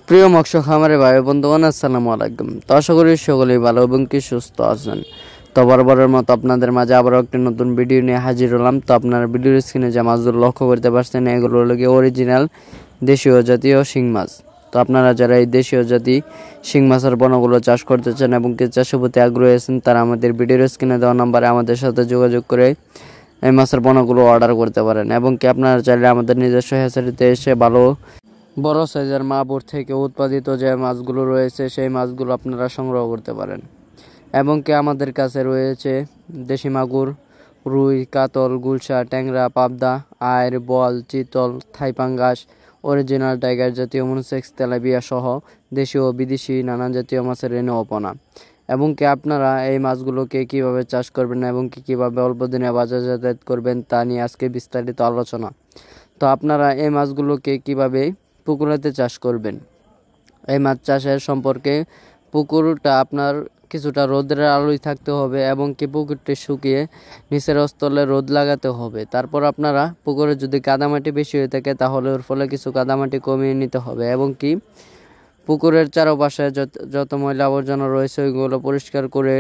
প্রিয় মৎস্য খামারে ভাই বন্ধুগণ, আসসালামু আলাইকুম। তো আশা করি সকলেই ভালো এবং কি সুস্থ আছেন। তো বরাবরের মতো আপনাদের মাঝে আবারও একটি নতুন ভিডিও নিয়ে হাজির হলাম। তো আপনারা ভিডিওর স্ক্রিনে যে মাছগুলো লক্ষ্য করতে পারছেন, এগুলো হলো গিয়ে অরিজিনাল দেশীয় জাতীয় শিং মাছ। তো আপনারা যারা এই দেশীয় জাতি শিং মাছের বনগুলো চাষ করতে চান এবং কি চাষের প্রতি আগ্রহী আছেন, তারা আমাদের ভিডিওর স্ক্রিনে দেওয়া নাম্বারে আমাদের সাথে যোগাযোগ করে এই মাছের বনগুলো অর্ডার করতে পারেন। এবং কি আপনারা চাইলে আমাদের নিজস্ব হ্যাচারিতে এসে ভালো বড় সাইজের মাগুর থেকে উৎপাদিত যে মাছগুলো রয়েছে সেই মাছগুলো আপনারা সংগ্রহ করতে পারেন। এবং কি আমাদের কাছে রয়েছে দেশি মাগুর, রুই, কাতল, গুলশা, ট্যাংরা, পাবদা, আইর, বল, চিতল, থাইপাঙ্গাস, অরিজিনাল টাইগার জাতীয় মনোসেক্স, তেলাপিয়া সহ দেশীয় ও বিদেশি নানান জাতীয় মাছের রেণুপনা। এবং কি আপনারা এই মাছগুলোকে কিভাবে চাষ করবেন এবং কিভাবে অল্প দিনে বাজারজাত করবেন তা নিয়ে আজকে বিস্তারিত আলোচনা। তো আপনারা এই মাছগুলোকে কিভাবে পুকুরেতে চাষ করবেন। এই মাছ চাষের সম্পর্কে পুকুরটা আপনার কিছুটা রোদের আলোয় থাকতে হবে এবং কি পুকুরটি শুকিয়ে নিচের স্থলে রোদ লাগাতে হবে। তারপর আপনারা পুকুরে যদি কাদামাটি বেশি হয়ে থাকে তাহলে ওর ফলে কিছু কাদামাটি কমিয়ে নিতে হবে। এবং কি পুকুরের চারপাশে যত ময়লা আবর্জনা রয়েছে ওইগুলো পরিষ্কার করে,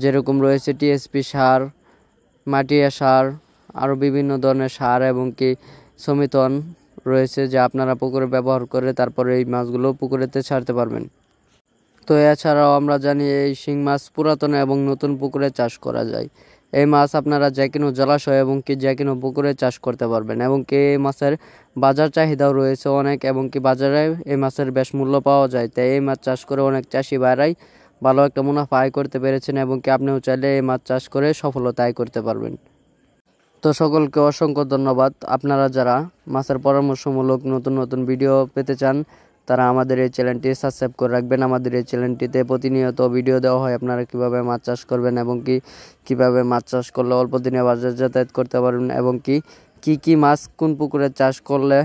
যেরকম রয়েছে টিএসপি সার, মাটিয়া সার, আরও বিভিন্ন ধরনের সার এবং কি সমিতন রয়েছে যা আপনারা পুকুরে ব্যবহার করে তারপরে এই মাছগুলো পুকুরেতে ছাড়তে পারবেন। তো এছাড়াও আমরা জানি এই শিং মাছ পুরাতন এবং নতুন পুকুরে চাষ করা যায়। এই মাছ আপনারা যে কোনো জলাশয় এবং কি যে কোনো পুকুরে চাষ করতে পারবেন। এবং কি এই মাছের বাজার চাহিদাও রয়েছে অনেক, এবং কি বাজারে এই মাছের বেশ মূল্য পাওয়া যায়। তাই এই মাছ চাষ করে অনেক চাষি ভাইরাই ভালো একটা মুনাফা আয় করতে পেরেছেন এবং কি আপনিও চাইলে এই মাছ চাষ করে সফলতা আয় করতে পারবেন। তো সকলকে অসংখ্য ধন্যবাদ। আপনারা যারা মাছের পরামর্শমূলক নতুন নতুন ভিডিও পেতে চান তারা আমাদের এই চ্যানেলটি সাবস্ক্রাইব করে রাখবেন। আমাদের এই চ্যানেলটিতে প্রতিনিয়ত ভিডিও দেওয়া হয় আপনারা কিভাবে মাছ চাষ করবেন এবং কিভাবে মাছ চাষ করলে অল্প দিনে বাজার যাতায়াত করতে পারবেন এবং কি মাছ কোন পুকুরে চাষ করলে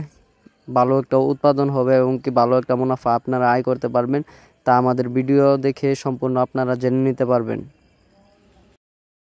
ভালো একটা উৎপাদন হবে এবং কি ভালো একটা মুনাফা আপনারা আয় করতে পারবেন তা আমাদের ভিডিও দেখে সম্পূর্ণ আপনারা জেনে নিতে পারবেন।